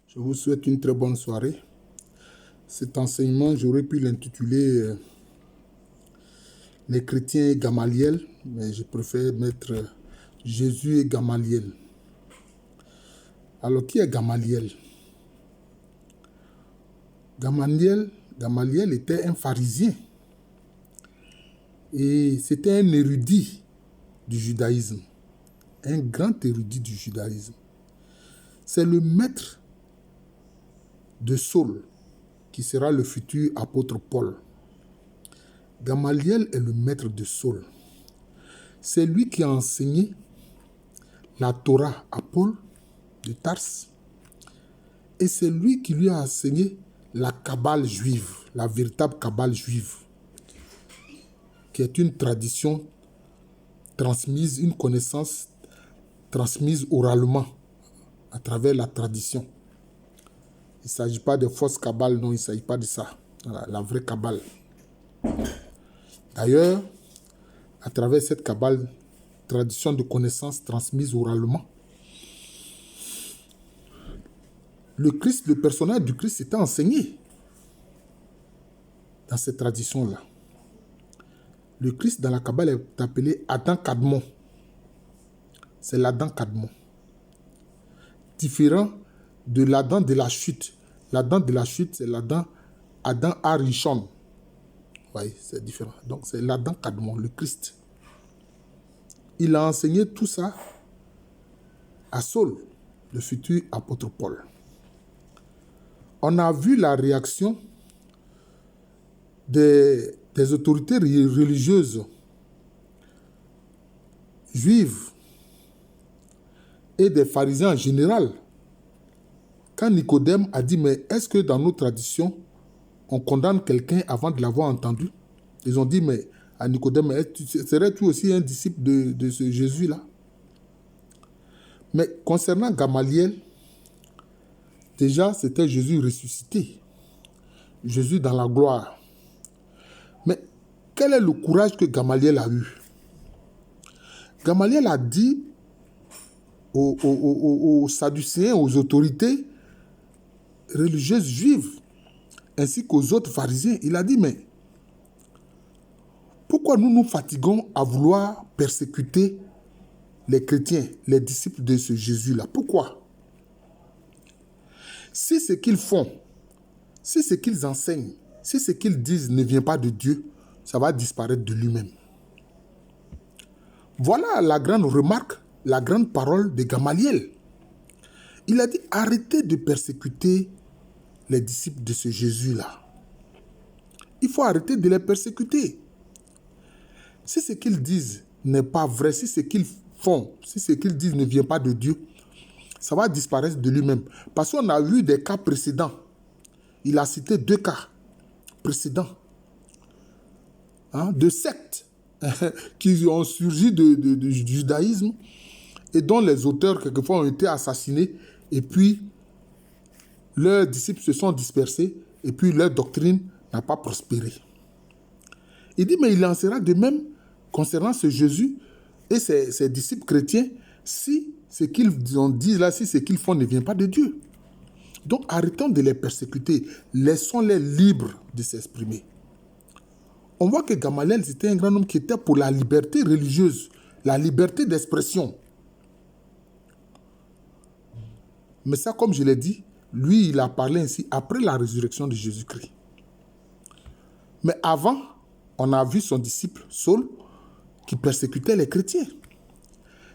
Je vous souhaite une très bonne soirée. Cet enseignement, j'aurais pu l'intituler Les chrétiens et Gamaliel, mais je préfère mettre Jésus et Gamaliel. Alors, qui est Gamaliel? Gamaliel était un pharisien et c'était un érudit du judaïsme, un grand érudit du judaïsme. C'est le maître de Saul qui sera le futur apôtre Paul. Gamaliel est le maître de Saul. C'est lui qui a enseigné la Torah à Paul de Tars et c'est lui qui lui a enseigné la Kabbale juive, la véritable Kabbale juive, qui est une tradition transmise, une connaissance transmise oralement à travers la tradition. Il ne s'agit pas de fausses Kabbale, non, il ne s'agit pas de ça. Voilà, la vraie Kabbale. D'ailleurs, à travers cette Kabbale, tradition de connaissance transmise oralement, le Christ, le personnage du Christ était enseigné dans cette tradition-là. Le Christ dans la Kabbale est appelé Adam Kadmon. C'est l'Adam Kadmon. Différent de l'Adam de la chute. L'Adam de la chute, c'est l'Adam Adam Arishon. Vous voyez, c'est différent. Donc, c'est l'Adam Kadmon, le Christ. Il a enseigné tout ça à Saul, le futur apôtre Paul. On a vu la réaction des autorités religieuses juives et des pharisiens en général. Quand Nicodème a dit, mais est-ce que dans nos traditions, on condamne quelqu'un avant de l'avoir entendu? Ils ont dit, mais à Nicodème, serais-tu aussi un disciple de ce Jésus-là? Mais concernant Gamaliel, déjà, c'était Jésus ressuscité. Jésus dans la gloire. Mais quel est le courage que Gamaliel a eu? Gamaliel a dit aux Sadducéens, aux autorités religieuses juives, ainsi qu'aux autres pharisiens, il a dit, mais pourquoi nous nous fatiguons à vouloir persécuter les chrétiens, les disciples de ce Jésus-là? Pourquoi? Si ce qu'ils font, si ce qu'ils enseignent, si ce qu'ils disent ne vient pas de Dieu, ça va disparaître de lui-même. Voilà la grande remarque, la grande parole de Gamaliel. Il a dit, arrêtez de persécuter les disciples de ce Jésus-là. Il faut arrêter de les persécuter. Si ce qu'ils disent n'est pas vrai, si ce qu'ils font, si ce qu'ils disent ne vient pas de Dieu, ça va disparaître de lui-même. Parce qu'on a vu des cas précédents. Il a cité 2 cas précédents de sectes qui ont surgi du judaïsme et dont les auteurs quelquefois ont été assassinés et puis leurs disciples se sont dispersés et puis leur doctrine n'a pas prospéré. Il dit, mais il en sera de même concernant ce Jésus et ses disciples chrétiens si ce qu'ils ont dit là, si ce qu'ils font ne vient pas de Dieu. Donc arrêtons de les persécuter, laissons-les libres de s'exprimer. On voit que Gamaliel, c'était un grand homme qui était pour la liberté religieuse, la liberté d'expression. Mais ça, comme je l'ai dit, lui, il a parlé ainsi après la résurrection de Jésus-Christ. Mais avant, on a vu son disciple Saul qui persécutait les chrétiens.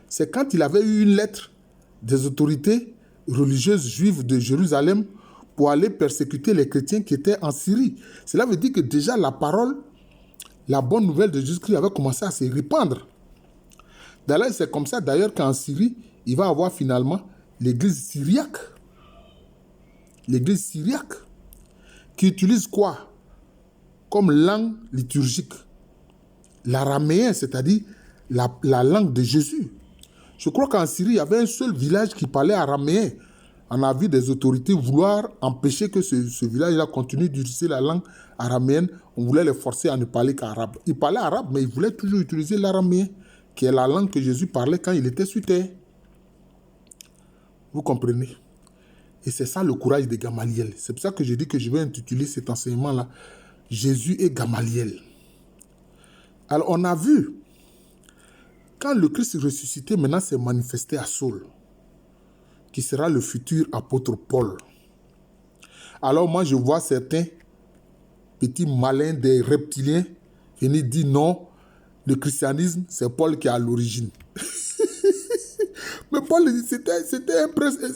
C'est quand il avait eu une lettre des autorités religieuses juives de Jérusalem pour aller persécuter les chrétiens qui étaient en Syrie. Cela veut dire que déjà la parole, la bonne nouvelle de Jésus-Christ avait commencé à se répandre. D'ailleurs, c'est comme ça d'ailleurs qu'en Syrie, il va avoir finalement l'église syriaque. L'église syriaque qui utilise quoi comme langue liturgique? L'araméen, c'est-à-dire la langue de Jésus. Je crois qu'en Syrie, il y avait un seul village qui parlait araméen. On a vu des autorités vouloir empêcher que ce village-là continue d'utiliser la langue araméenne. On voulait les forcer à ne parler qu'arabe. Ils parlaient arabe, mais ils voulaient toujours utiliser l'araméen, qui est la langue que Jésus parlait quand il était sur terre. Vous comprenez? Et c'est ça le courage de Gamaliel. C'est pour ça que je dis que je vais intituler cet enseignement-là « Jésus et Gamaliel ». Alors on a vu, quand le Christ ressuscité maintenant s'est manifesté à Saul, qui sera le futur apôtre Paul. Alors moi je vois certains petits malins des reptiliens venir dire non, le christianisme c'est Paul qui est à l'origine. Mais Paul,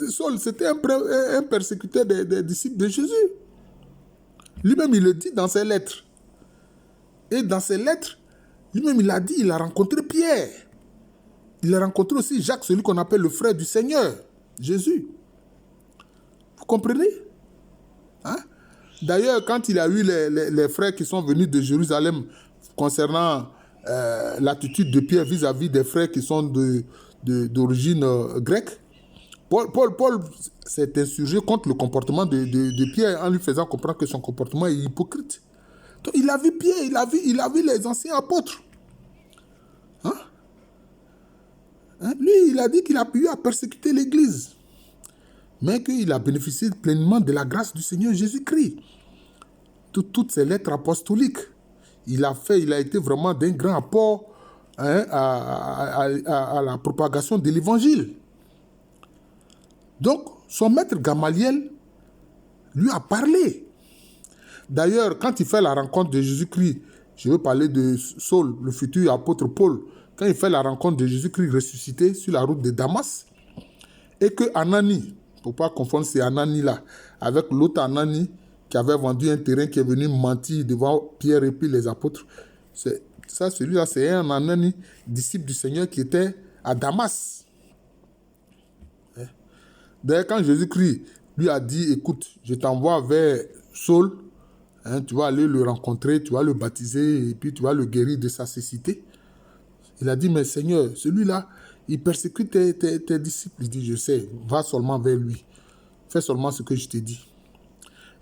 Saul, c'était un persécuteur des disciples de Jésus. Lui-même, il le dit dans ses lettres. Et dans ses lettres, lui-même, il a dit, il a rencontré Pierre. Il a rencontré aussi Jacques, celui qu'on appelle le frère du Seigneur, Jésus. Vous comprenez? Hein? D'ailleurs, quand il a eu les frères qui sont venus de Jérusalem concernant l'attitude de Pierre vis-à-vis des frères qui sont d'origine grecque, Paul s'est insurgé contre le comportement de Pierre en lui faisant comprendre que son comportement est hypocrite. Donc, il a vu Pierre, il a vu les anciens apôtres. Hein? Lui, il a dit qu'il a pu persécuter l'Église, mais qu'il a bénéficié pleinement de la grâce du Seigneur Jésus-Christ. Toutes ces lettres apostoliques, il a été vraiment d'un grand apport à la propagation de l'Évangile. Donc, son maître Gamaliel lui a parlé. D'ailleurs, quand il fait la rencontre de Jésus-Christ, je veux parler de Saul, le futur apôtre Paul, quand il fait la rencontre de Jésus-Christ ressuscité sur la route de Damas, et que Anani, il ne faut pas confondre ces Anani-là, avec l'autre Anani qui avait vendu un terrain, qui est venu mentir devant Pierre et puis les apôtres. Celui-là, c'est un Anani, disciple du Seigneur, qui était à Damas. D'ailleurs, quand Jésus-Christ lui a dit, écoute, je t'envoie vers Saul, tu vas aller le rencontrer, tu vas le baptiser, et puis tu vas le guérir de sa cécité. Il a dit, mais Seigneur, celui-là, il persécute tes disciples. Il dit, je sais, va seulement vers lui. Fais seulement ce que je t'ai dit.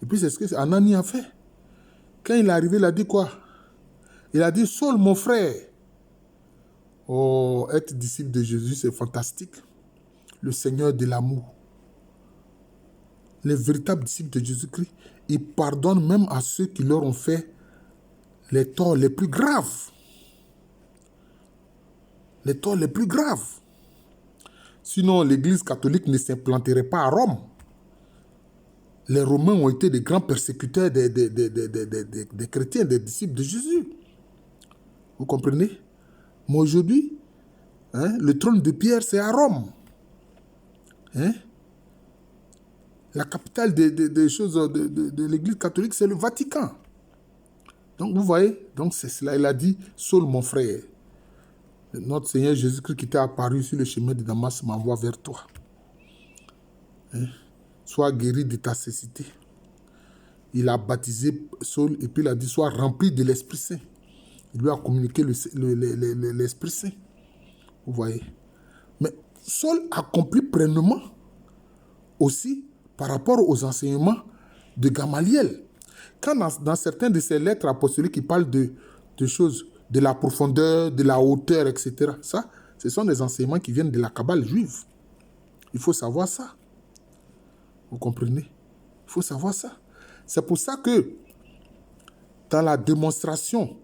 Et puis c'est ce que Anani a fait. Quand il est arrivé, il a dit quoi? Il a dit, Saul, mon frère. Oh, être disciple de Jésus, c'est fantastique. Le Seigneur de l'amour. Les véritables disciples de Jésus-Christ, ils pardonnent même à ceux qui leur ont fait les torts les plus graves. Les torts les plus graves. Sinon, l'Église catholique ne s'implanterait pas à Rome. Les Romains ont été des grands persécuteurs des chrétiens, des disciples de Jésus. Vous comprenez? Mais aujourd'hui, le trône de Pierre, c'est à Rome. La capitale des choses de l'Église catholique, c'est le Vatican. Donc, vous voyez, donc c'est cela. Il a dit, Saul, mon frère, notre Seigneur Jésus-Christ qui t'est apparu sur le chemin de Damas m'envoie vers toi. Sois guéri de ta cécité. Il a baptisé Saul et puis il a dit, sois rempli de l'Esprit Saint. Il lui a communiqué l'Esprit Saint. Vous voyez. Mais Saul accomplit pleinement aussi par rapport aux enseignements de Gamaliel. Quand dans certaines de ses lettres apostoliques, il parle de choses, de la profondeur, de la hauteur, etc. Ça, ce sont des enseignements qui viennent de la Kabbale juive. Il faut savoir ça. Vous comprenez? Il faut savoir ça. C'est pour ça que dans la démonstration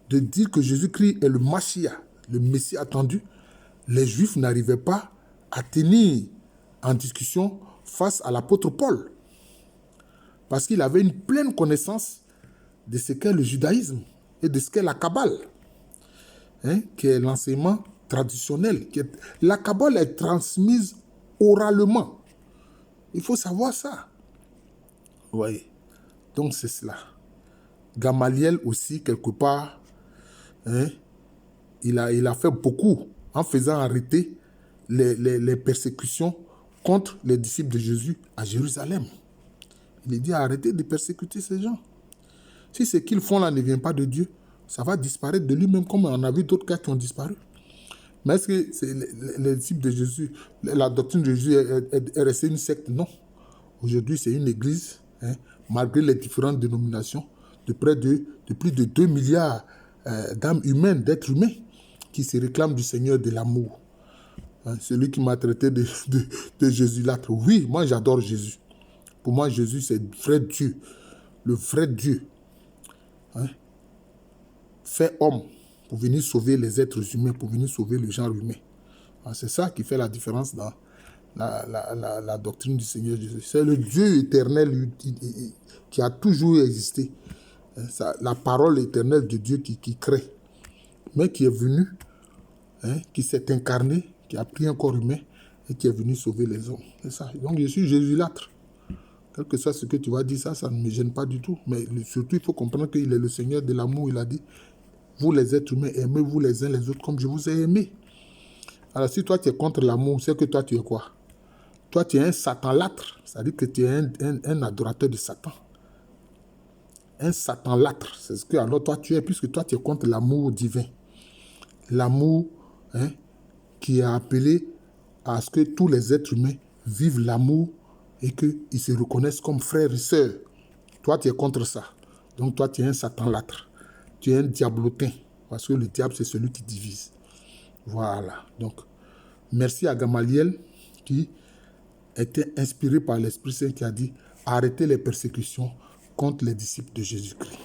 de dire que Jésus-Christ est le Mashiach, le Messie attendu, les Juifs n'arrivaient pas à tenir en discussion face à l'apôtre Paul. Parce qu'il avait une pleine connaissance de ce qu'est le judaïsme et de ce qu'est la Kabbale, qui est l'enseignement traditionnel. La Kabbale est transmise oralement. Il faut savoir ça. Vous voyez. Donc c'est cela. Gamaliel aussi, quelque part, il a fait beaucoup en faisant arrêter les persécutions contre les disciples de Jésus à Jérusalem. Il a dit arrêtez de persécuter ces gens. Si ce qu'ils font là ne vient pas de Dieu, ça va disparaître de lui-même, comme on a vu d'autres cas qui ont disparu. Mais est-ce que c'est les disciples de Jésus, la doctrine de Jésus est restée une secte? Non. Aujourd'hui, c'est une église, malgré les différentes dénominations, de plus de 2 milliards d'âmes humaines, d'êtres humains, qui se réclament du Seigneur de l'amour. Hein, celui qui m'a traité de Jésus l'âtre. Oui, moi j'adore Jésus. Pour moi, Jésus, c'est le vrai Dieu. Le vrai Dieu. Hein, fait homme pour venir sauver les êtres humains, pour venir sauver le genre humain. Hein, c'est ça qui fait la différence dans la doctrine du Seigneur Jésus. C'est le Dieu éternel qui a toujours existé. Hein, la parole éternelle de Dieu qui crée, mais qui est venu, hein, qui s'est incarné, qui a pris un corps humain et qui est venu sauver les hommes. C'est ça. Donc je suis Jésus-lâtre. Quel que soit ce que tu vas dire, ça ne me gêne pas du tout. Mais surtout, il faut comprendre qu'il est le Seigneur de l'amour. Il a dit, vous les êtres humains, aimez-vous les uns les autres comme je vous ai aimé. Alors si toi tu es contre l'amour, c'est que toi tu es quoi? Toi tu es un Satan-lâtre. C'est-à-dire que tu es un adorateur de Satan. Un Satan-lâtre. C'est ce que alors toi tu es, puisque toi tu es contre l'amour divin. L'amour, hein, qui est appelé à ce que tous les êtres humains vivent l'amour et qu'ils se reconnaissent comme frères et sœurs. Toi, tu es contre ça. Donc, toi, tu es un Satan-lâtre. Tu es un diablotin. Parce que le diable, c'est celui qui divise. Voilà. Donc, merci à Gamaliel qui était inspiré par l'Esprit Saint qui a dit « Arrêtez les persécutions contre les disciples de Jésus-Christ ».